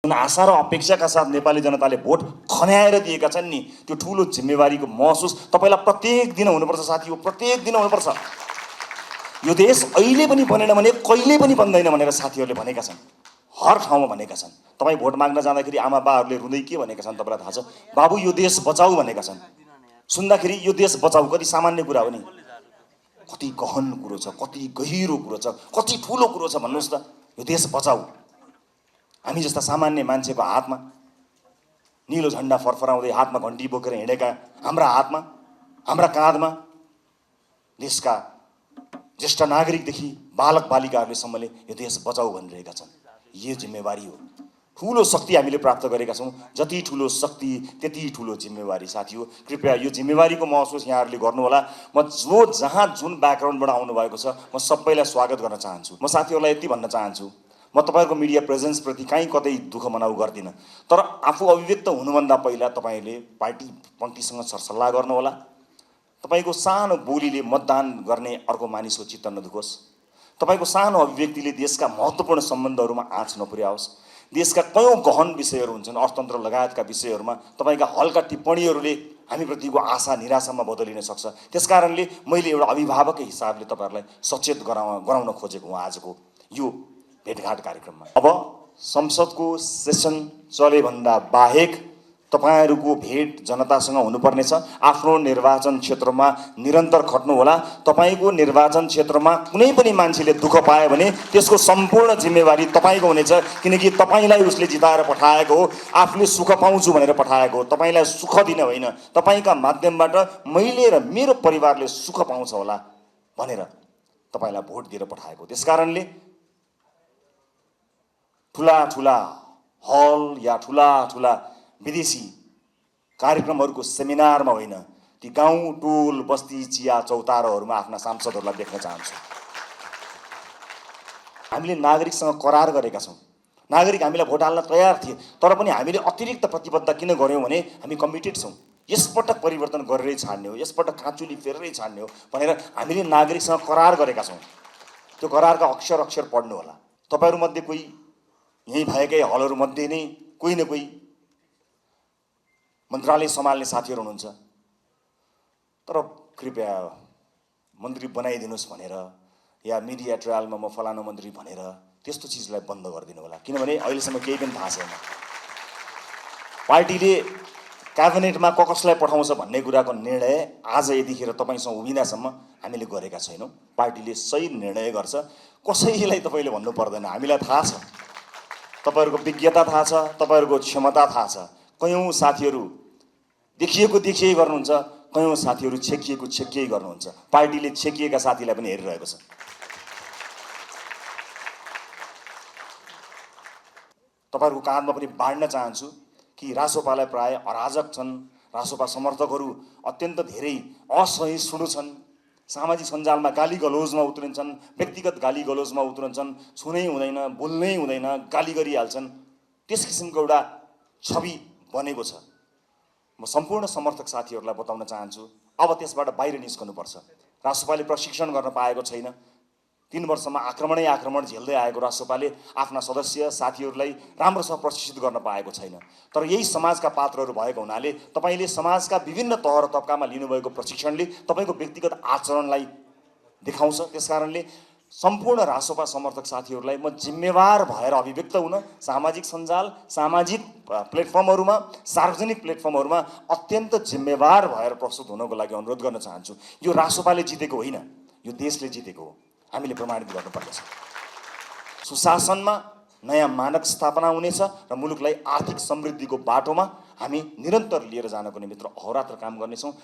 जुन आशा र अपेक्षाका साथ नेपाली जनताले भोट खन्याएर दिएका छन् नि, त्यो ठुलो जिम्मेवारीको महसुस तपाईँलाई प्रत्येक दिन हुनुपर्छ साथी हो, प्रत्येक दिन हुनुपर्छ। यो देश अहिले पनि बनेन भने कहिले पनि बन्दैन भनेर साथीहरूले भनेका छन्, हर ठाउँमा भनेका छन्। तपाईँ भोट माग्न जाँदाखेरि आमा बाहरूले रुँदै के भनेका छन् तपाईँलाई थाहा छ? बाबु यो देश बचाऊ भनेका छन्। सुन्दाखेरि यो देश बचाऊ कति सामान्य कुरा हो नि, कति गहन कुरो छ, कति गहिरो कुरो छ, कति ठुलो कुरो छ भन्नुहोस् त। यो देश बचाऊ हामी जस्ता सामान्य मान्छेको हातमा, नीलो झन्डा फरफराउँदै हातमा घन्टी बोकेर हिँडेका हाम्रा हातमा, हाम्रा काँधमा देशका ज्येष्ठ नागरिकदेखि बालक बालिकाहरूलेसम्मले यो देश बचाऊ भनिरहेका छन्। यो जिम्मेवारी हो, ठुलो शक्ति हामीले प्राप्त गरेका छौँ। जति ठुलो शक्ति त्यति ठुलो जिम्मेवारी साथी हो। कृपया यो जिम्मेवारीको महसुस यहाँहरूले गर्नुहोला। म जो जहाँ जुन ब्याकग्राउन्डबाट आउनुभएको छ म सबैलाई स्वागत गर्न चाहन्छु। म साथीहरूलाई यति भन्न चाहन्छु, म तपाईँहरूको मिडिया प्रेजेन्सप्रति कहीँ कतै दुःख मनाउ गर्दिनँ, तर आफू अभिव्यक्त हुनुभन्दा पहिला तपाईँले पार्टी पङ्क्तिसँग सरसल्लाह गर्नुहोला। तपाईँको सानो बोलीले मतदान गर्ने अर्को मानिसको चित्त नदुखोस्। तपाईँको सानो अभिव्यक्तिले देशका महत्त्वपूर्ण सम्बन्धहरूमा आँच नपुर्याओस्। देशका कयौँ गहन विषयहरू हुन्छन्, अर्थतन्त्र लगायतका विषयहरूमा तपाईँका हल्का टिप्पणीहरूले हामीप्रतिको आशा निराशामा बदलिन सक्छ। त्यसकारणले मैले एउटा अभिभावककै हिसाबले तपाईँहरूलाई सचेत गराउन खोजेको हुँ आजको यो भेटघाट कार्यक्रममा। अब संसदको सेसन चलेभन्दा बाहेक तपाईहरूको भेट जनतासँग हुनुपर्नेछ। आफ्नो निर्वाचन क्षेत्रमा निरन्तर खट्नुहोला। तपाईँको निर्वाचन क्षेत्रमा कुनै पनि मान्छेले दुःख पायो भने त्यसको सम्पूर्ण जिम्मेवारी तपाईँको हुनेछ, किनकि तपाईँलाई उसले जिताएर पठाएको हो, आफूले सुख पाउँछु भनेर पठाएको हो। तपाईँलाई सुख दिन होइन, तपाईँका माध्यमबाट मैले र मेरो परिवारले सुख पाउँछ होला भनेर तपाईँलाई भोट दिएर पठाएको। त्यसकारणले ठुला ठुला हल या ठुला ठुला विदेशी कार्यक्रमहरूको सेमिनारमा होइन, ती गाउँ टोल बस्ती चिया चौतारोहरूमा आफ्ना सांसदहरूलाई देख्न चाहन्छु। हामीले नागरिकसँग करार गरेका छौँ, नागरिक हामीलाई भोट हाल्न तयार थिए, तर पनि हामीले अतिरिक्त प्रतिबद्धता किन गऱ्यौँ भने हामी कमिटेड छौँ। यसपटक परिवर्तन गरेरै छाड्ने हो, यसपटक काँचुली फेरेरै छाड्ने हो भनेर हामीले नागरिकसँग करार गरेका छौँ। त्यो करारका अक्षर अक्षर पढ्नु होला। तपाईँहरूमध्ये कोही यहीँ भएकै हलहरूमध्ये नै कोही न कोही मन्त्रालय सम्हाल्ने साथीहरू हुनुहुन्छ, तर कृपया मन्त्री बनाइदिनुहोस् भनेर या मिडिया ट्रायलमा म फलानु मन्त्री भनेर त्यस्तो चिजलाई बन्द गरिदिनु होला, किनभने अहिलेसम्म केही पनि थाहा छैन। पार्टीले क्याबिनेटमा कसलाई पठाउँछ भन्ने कुराको निर्णय आज यतिखेर तपाईँसँग उभिँदासम्म हामीले गरेका छैनौँ। पार्टीले सही निर्णय गर्छ, कसैलाई तपाईँले भन्नु पर्दैन। हामीलाई थाहा छ, तपाईँहरूको विज्ञता थाहा छ, तपाईँहरूको क्षमता थाहा छ। कयौँ साथीहरू देखिएको देखिए गर्नुहुन्छ, कयौँ साथीहरू छेकिएको छेकिए गर्नुहुन्छ। पार्टीले छेकिएका साथीलाई पनि हेरिरहेको छ। तपाईँहरूको काँधमा पनि बाँड्न चाहन्छु कि रासोपालाई प्राय अराजक छन्, रासोपा समर्थकहरू अत्यन्त धेरै असहिष्णु छन्, सामाजिक सञ्जालमा गाली गलोजमा उत्रन्छन्, व्यक्तिगत गाली गलोजमा उत्रन्छन्, छुनै हुँदैन, बोल्नै हुँदैन, गाली गरिहाल्छन्। त्यस किसिमको एउटा छवि बनेको छ। म सम्पूर्ण समर्थक साथीहरूलाई बताउन चाहन्छु, अब त्यसबाट बाहिर निस्कनुपर्छ। रासोपाले प्रशिक्षण गर्न पाएको छैन। 3 वर्षमा आक्रमण झेल्दै आएको रासोपाले आफ्ना सदस्य साथीहरूलाई राम्रोसँग प्रशिक्षित गर्न पाएको छैन। तर यही समाजका पात्रहरू भएको हुनाले तपाईँले समाजका विभिन्न तह र तबकामा लिनुभएको प्रशिक्षणले तपाईँको व्यक्तिगत आचरणलाई देखाउँछ। त्यसकारणले सम्पूर्ण रासोपा समर्थक साथीहरूलाई म जिम्मेवार भएर अभिव्यक्त हुन सामाजिक सञ्जाल, सामाजिक प्लेटफर्महरूमा, सार्वजनिक प्लेटफर्महरूमा अत्यन्त जिम्मेवार भएर प्रस्तुत हुनको लागि अनुरोध गर्न चाहन्छु। यो रासोपाले जितेको होइन, यो देशले जितेको हो। हामीले प्रमाणित गर्नुपर्नेछ। सुशासनमा नयाँ मानक स्थापना हुनेछ र मुलुकलाई आर्थिक समृद्धिको बाटोमा हामी निरन्तर लिएर जानको निमित्त अहोरात्र काम गर्नेछौँ।